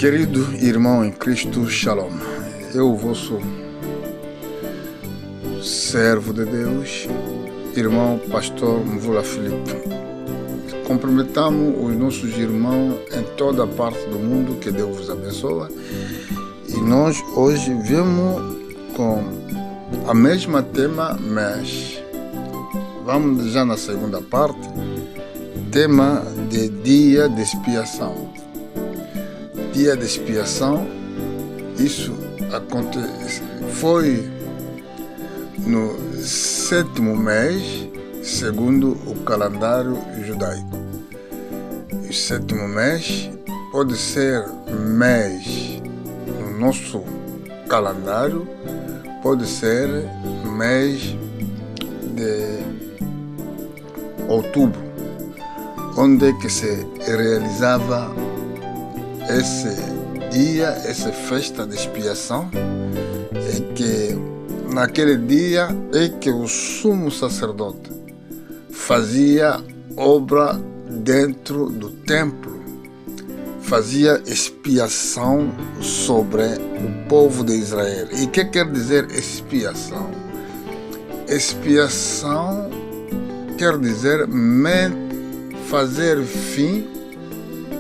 Querido irmão em Cristo, Shalom. Eu, vosso servo de Deus, irmão pastor Mvula Filipe. Cumprimentamos os nossos irmãos em toda parte do mundo, que Deus vos abençoe. E nós hoje vemos com a mesma tema, mas vamos já na segunda parte, tema de dia de expiação. Dia de expiação, isso foi no 7º mês, segundo o calendário judaico. O 7º mês pode ser mês no nosso calendário, pode ser mês de outubro, onde que se realizava esse dia, essa festa de expiação, é que naquele dia é que o sumo sacerdote fazia obra dentro do templo, fazia expiação sobre o povo de Israel. E o que quer dizer expiação? Expiação quer dizer fazer fim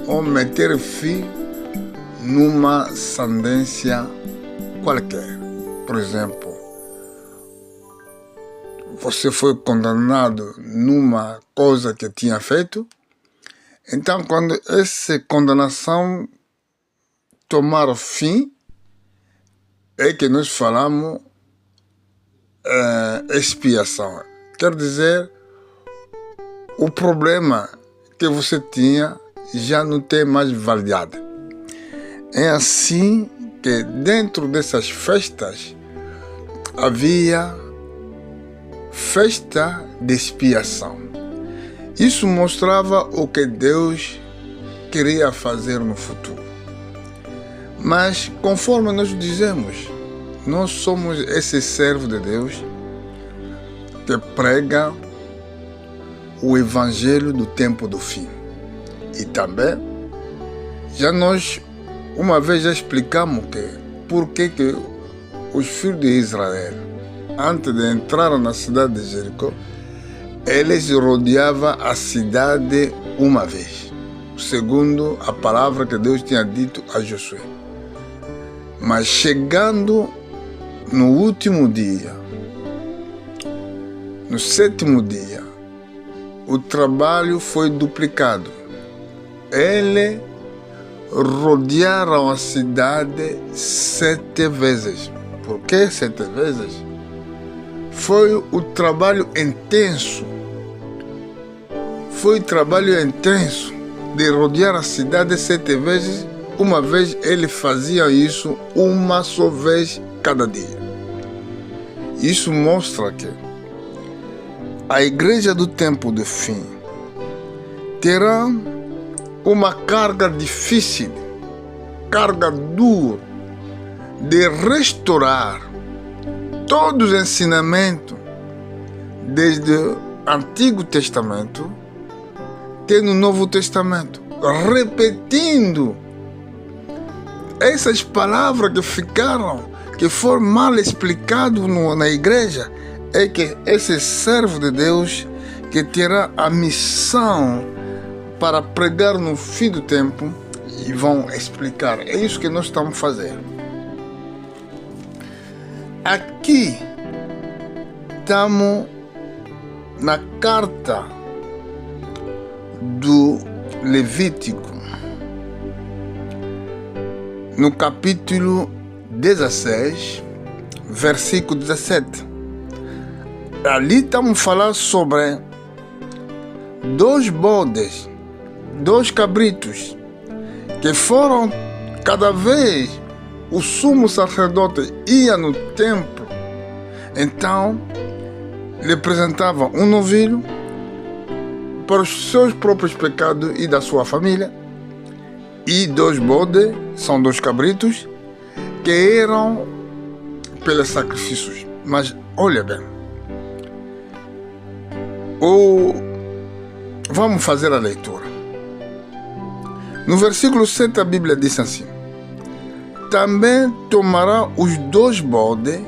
ou meter fim numa sentença qualquer. Por exemplo, você foi condenado numa coisa que tinha feito, então quando essa condenação tomar fim, é que nós falamos expiação. Quer dizer, o problema que você tinha já não tem mais validade. É assim que dentro dessas festas havia festa de expiação. Isso mostrava o que Deus queria fazer no futuro. Mas conforme nós dizemos, nós somos esse servo de Deus que prega o evangelho do tempo do fim. E também, nós uma vez já explicamos por que os filhos de Israel, antes de entrar na cidade de Jericó, eles rodeavam a cidade uma vez, segundo a palavra que Deus tinha dito a Josué. Mas chegando no último dia, no 7º dia, o trabalho foi duplicado. Eles rodearam a cidade 7 vezes. Por que 7 vezes? Foi o trabalho intenso. Foi trabalho intenso de rodear a cidade 7 vezes. Uma vez eles faziam isso uma só vez cada dia. Isso mostra que a igreja do tempo do fim terá uma carga difícil, carga dura, de restaurar todos os ensinamentos desde o Antigo Testamento até no Novo Testamento, repetindo essas palavras que ficaram, que foram mal explicadas na igreja. É que esse servo de Deus que terá a missão para pregar no fim do tempo e vão explicar. É isso que nós estamos fazendo. Aqui estamos na carta do Levítico, no capítulo 16, versículo 17. Ali estamos falando sobre 2 bodes, 2 cabritos, que foram, cada vez o sumo sacerdote ia no templo, então lhe apresentava um novilho para os seus próprios pecados e da sua família, e 2 bodes, são 2 cabritos, que eram pelos sacrifícios. Mas olha bem, vamos fazer a leitura. No versículo 7 a Bíblia diz assim: também tomará os 2 bodes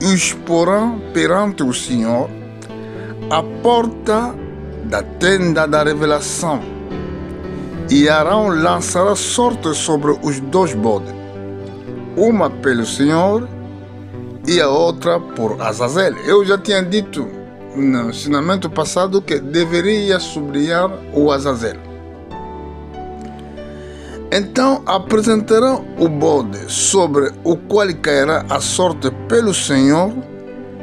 e os porá perante o Senhor à porta da tenda da revelação. E Arão lançará sorte sobre os 2 bodes, uma pelo Senhor e a outra por Azazel. Eu já tinha dito no ensinamento passado que deveria sublinhar o Azazel. Então apresentará o bode sobre o qual cairá a sorte pelo Senhor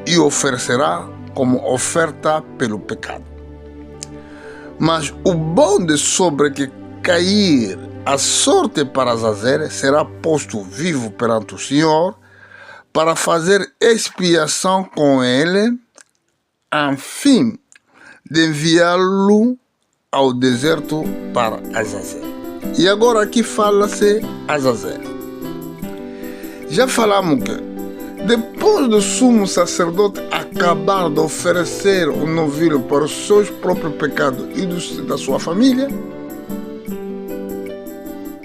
e oferecerá como oferta pelo pecado. Mas o bode sobre que cair a sorte para Azazel será posto vivo perante o Senhor para fazer expiação com ele, a fim de enviá-lo ao deserto para Azazel. E agora aqui fala-se Azazel. Já falamos que depois do sumo sacerdote acabar de oferecer o novilho para os seus próprios pecados e da sua família,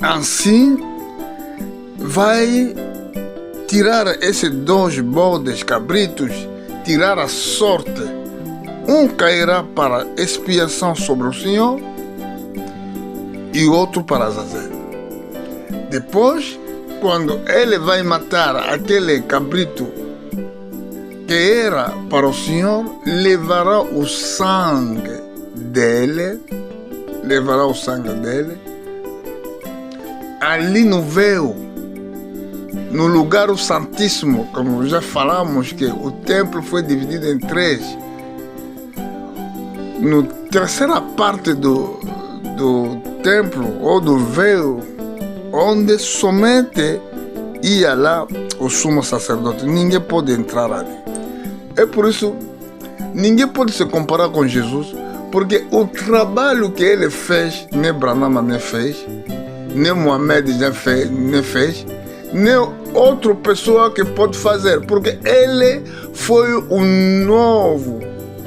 assim vai tirar esses 2 bodes cabritos, tirar a sorte. Um cairá para expiação sobre o Senhor e outro para Azazel. Depois, quando ele vai matar aquele cabrito que era para o Senhor, levará o sangue dele, ali no véu, no lugar santíssimo, como já falamos que o templo foi dividido em 3. Na terceira parte do templo ou do véu, onde somente ia lá o sumo sacerdote. Ninguém pode entrar ali. É por isso, ninguém pode se comparar com Jesus, porque o trabalho que ele fez, nem Branham nem fez, nem Mohamed nem fez, nem outra pessoa que pode fazer, porque ele foi o novo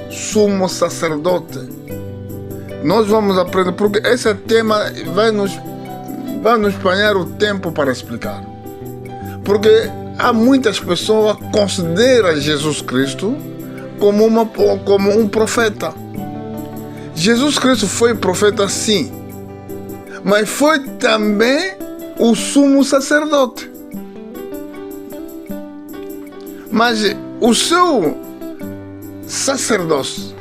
sumo sacerdote. Nós vamos aprender, porque esse tema vai nos apanhar o tempo para explicar. Porque há muitas pessoas que consideram Jesus Cristo como um profeta. Jesus Cristo foi profeta, sim, mas foi também o sumo sacerdote. Mas o seu sacerdócio,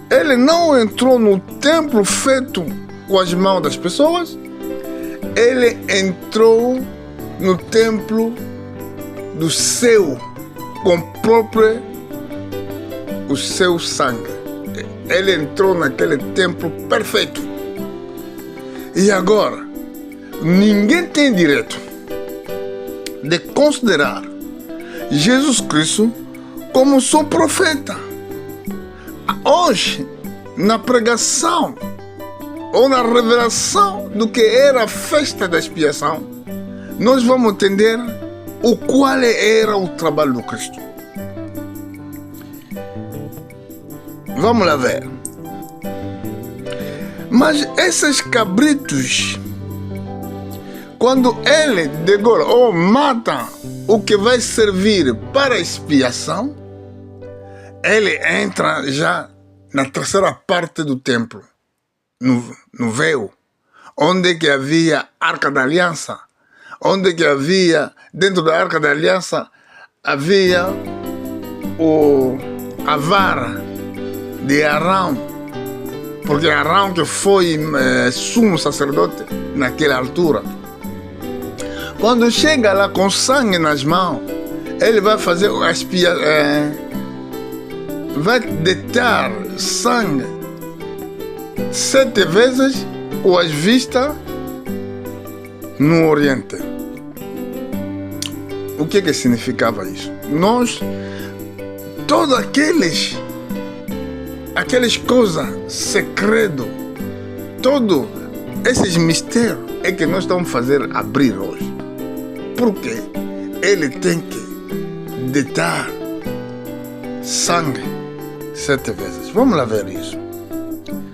ele não entrou no templo feito com as mãos das pessoas, ele entrou no templo do céu com o seu sangue. Ele entrou naquele templo perfeito. E agora, ninguém tem direito de considerar Jesus Cristo como seu profeta. Hoje, na pregação ou na revelação do que era a festa da expiação, nós vamos entender o qual era o trabalho do Cristo. Vamos lá ver. Mas esses cabritos, quando ele degola ou mata o que vai servir para a expiação, ele entra já na terceira parte do templo, no véu, onde que havia a Arca da Aliança, onde que havia, dentro da Arca da Aliança, havia a vara de Arão, porque Arão que foi sumo sacerdote naquela altura. Quando chega lá com sangue nas mãos, ele vai fazer a vai deitar sangue 7 vezes com as vistas no Oriente. O que significava isso? Nós, todos aqueles coisas segredas, todos esses mistérios é que nós estamos fazendo abrir hoje. Porque ele tem que deitar sangue 7 vezes. Vamos lá ver isso.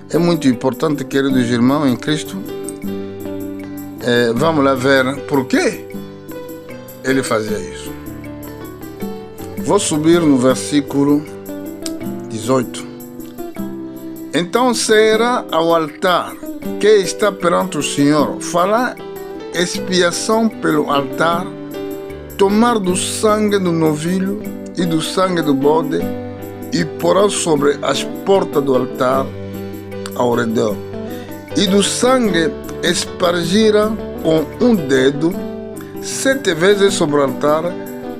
É muito importante, queridos irmãos em Cristo. Vamos lá ver por quê. ele fazia isso? Vou subir no versículo 18. Então será ao altar que está perante o Senhor, fará expiação pelo altar, tomar do sangue do novilho e do sangue do bode e porá sobre as portas do altar ao redor. E do sangue espargira com um dedo 7 vezes sobre o altar,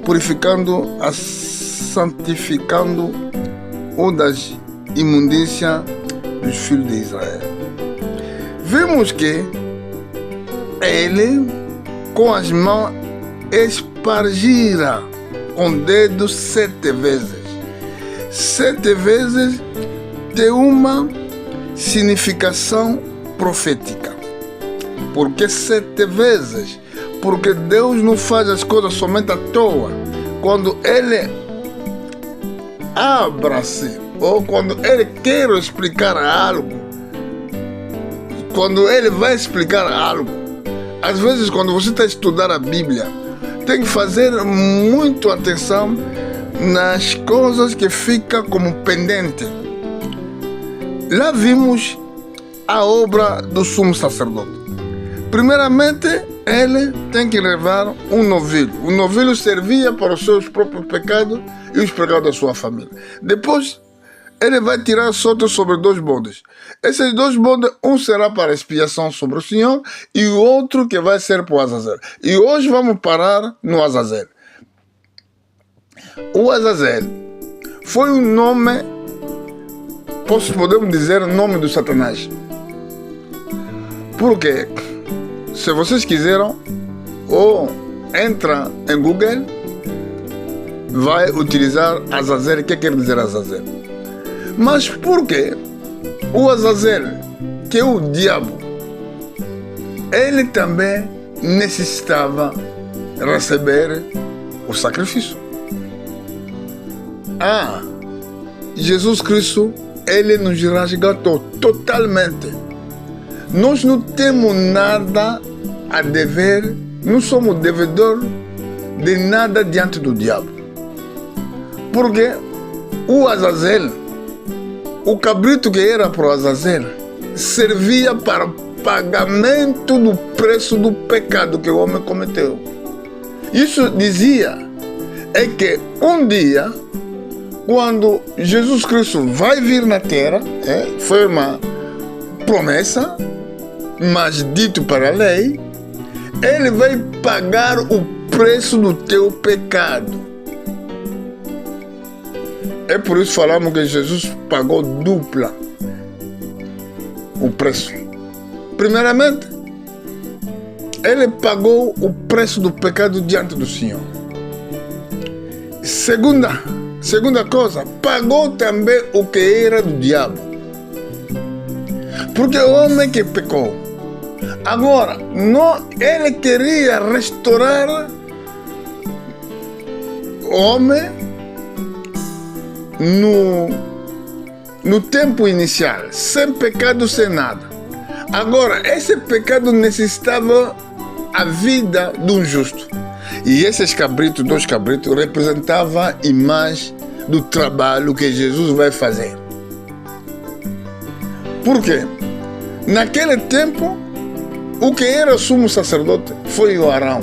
purificando, santificando o das imundícias dos filhos de Israel. Vemos que ele com as mãos espargira com o dedo 7 vezes. 7 vezes tem uma significação profética. Por que 7 vezes? Porque Deus não faz as coisas somente à toa. Quando Ele abre-se, ou quando Ele quer explicar algo, quando Ele vai explicar algo, às vezes quando você está a estudar a Bíblia, tem que fazer muito atenção nas coisas que ficam como pendente. Lá vimos a obra do sumo sacerdote. Primeiramente, ele tem que levar um novilho. O novilho servia para os seus próprios pecados e os pecados da sua família. Depois, ele vai tirar sorte sobre 2 bodes. Esses 2 bodes, um será para expiação sobre o Senhor e o outro que vai ser para o Azazel. E hoje vamos parar no Azazel. O Azazel foi um nome, podemos dizer, nome do Satanás. Porque, se vocês quiseram, ou entra em Google, vai utilizar Azazel. O que quer dizer Azazel? Mas por que o Azazel, que é o diabo, ele também necessitava receber o sacrifício? Jesus Cristo, ele nos resgatou totalmente. Nós não temos nada a dever, não somos devedor de nada diante do diabo. Porque o Azazel, o cabrito que era para o Azazel, servia para pagamento do preço do pecado que o homem cometeu. Isso dizia que um dia, quando Jesus Cristo vai vir na terra, foi uma promessa, mas dito para a lei, ele vai pagar o preço do teu pecado. É por isso que falamos que Jesus pagou dupla o preço. Primeiramente, ele pagou o preço do pecado diante do Senhor. Segunda coisa, pagou também o que era do diabo. Porque o homem que pecou, agora, ele queria restaurar o homem no tempo inicial, sem pecado, sem nada. Agora, esse pecado necessitava a vida de um justo. E esses cabritos, 2 cabritos, representavam a imagem do trabalho que Jesus vai fazer. Por quê? Naquele tempo, o que era sumo sacerdote foi o Arão.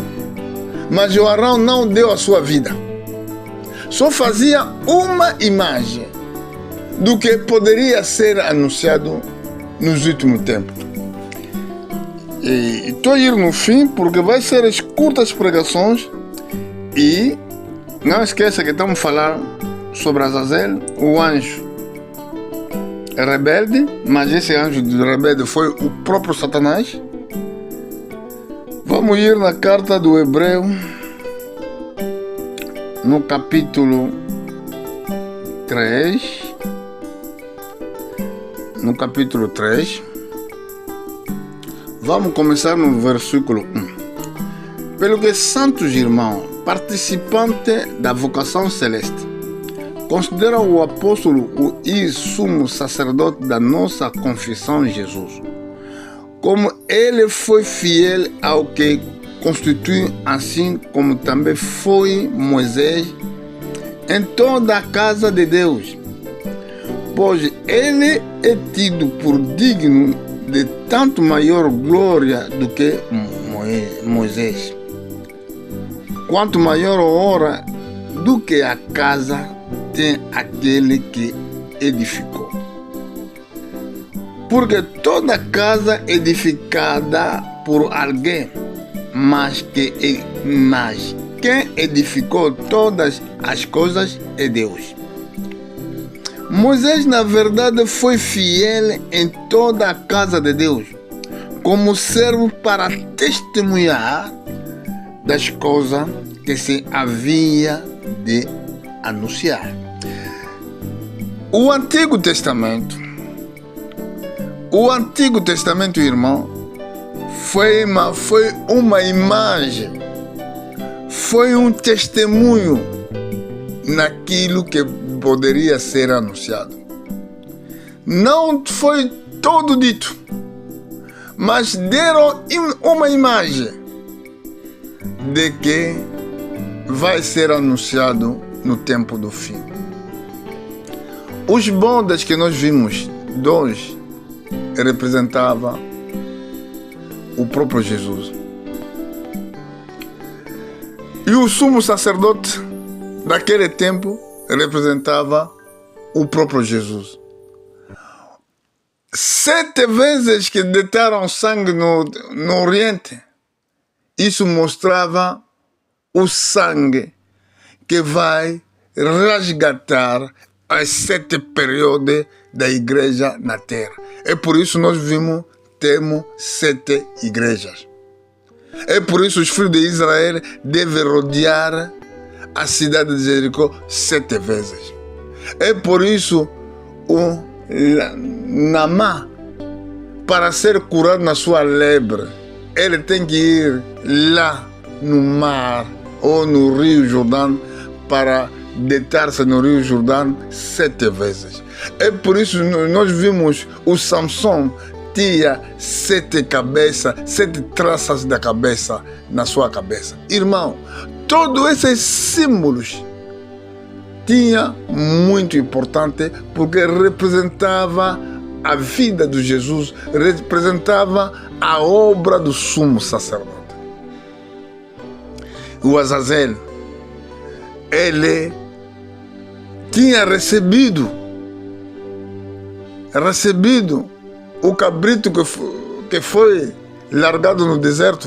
Mas o Arão não deu a sua vida. Só fazia uma imagem do que poderia ser anunciado nos últimos tempos. E estou a ir no fim porque vai ser as curtas pregações. E não esqueça que estamos a falar sobre Azazel, o anjo rebelde, mas esse anjo rebelde foi o próprio Satanás. Vamos ir na carta do Hebreu, no capítulo 3. No capítulo 3. Vamos começar no versículo 1. Pelo que, santos irmãos, participantes da vocação celeste, consideram o apóstolo e sumo sacerdote da nossa confissão, Jesus, como ele foi fiel ao que constitui assim como também foi Moisés em toda a casa de Deus, pois ele é tido por digno de tanto maior glória do que Moisés, quanto maior honra do que a casa tem aquele que edificou. Porque toda casa é edificada por alguém, mas quem edificou todas as coisas é Deus. Moisés, na verdade, foi fiel em toda a casa de Deus, como servo para testemunhar das coisas que se havia de anunciar. O Antigo Testamento, irmão, foi uma imagem, foi um testemunho naquilo que poderia ser anunciado. Não foi todo dito, mas deram uma imagem de que vai ser anunciado no tempo do fim. Os bodas que nós vimos, dois, representava o próprio Jesus. E o sumo sacerdote daquele tempo representava o próprio Jesus. 7 vezes que deitaram sangue no Oriente, isso mostrava o sangue que vai resgatar as 7 períodos da igreja na terra. É por isso nós temos 7 igrejas. É por isso os filhos de Israel devem rodear a cidade de Jericó 7 vezes. É por isso o Naamã, para ser curado na sua lepra, ele tem que ir lá no mar ou no Rio Jordão para deitar-se no Rio Jordão 7 vezes. É por isso nós vimos o Samson tinha 7 cabeças, 7 traças da cabeça na sua cabeça. Irmão, todos esses símbolos tinha muito importante porque representava a vida de Jesus, representava a obra do sumo sacerdote. O Azazel, ele tinha recebido o cabrito que foi largado no deserto,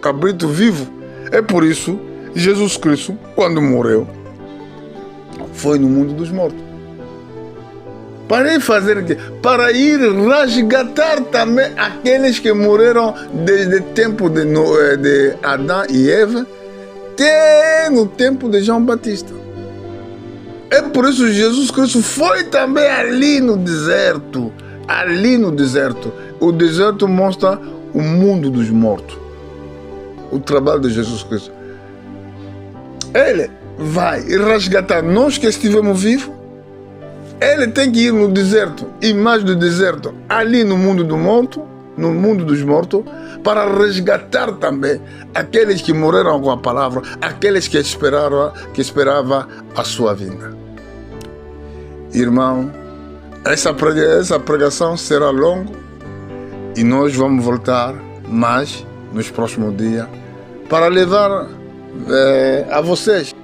cabrito vivo. É por isso Jesus Cristo, quando morreu, foi no mundo dos mortos. Para ir fazer o quê? Para ir resgatar também aqueles que morreram desde o tempo de Adão e Eva até no tempo de João Batista. É por isso que Jesus Cristo foi também ali no deserto. Ali no deserto. O deserto mostra o mundo dos mortos. O trabalho de Jesus Cristo. Ele vai resgatar nós que estivemos vivos. Ele tem que ir no deserto, e mais do deserto, ali no mundo do morto, no mundo dos mortos, para resgatar também aqueles que morreram com a palavra, aqueles que esperavam a sua vinda. Irmão, essa pregação será longa e nós vamos voltar mais nos próximos dias para levar a vocês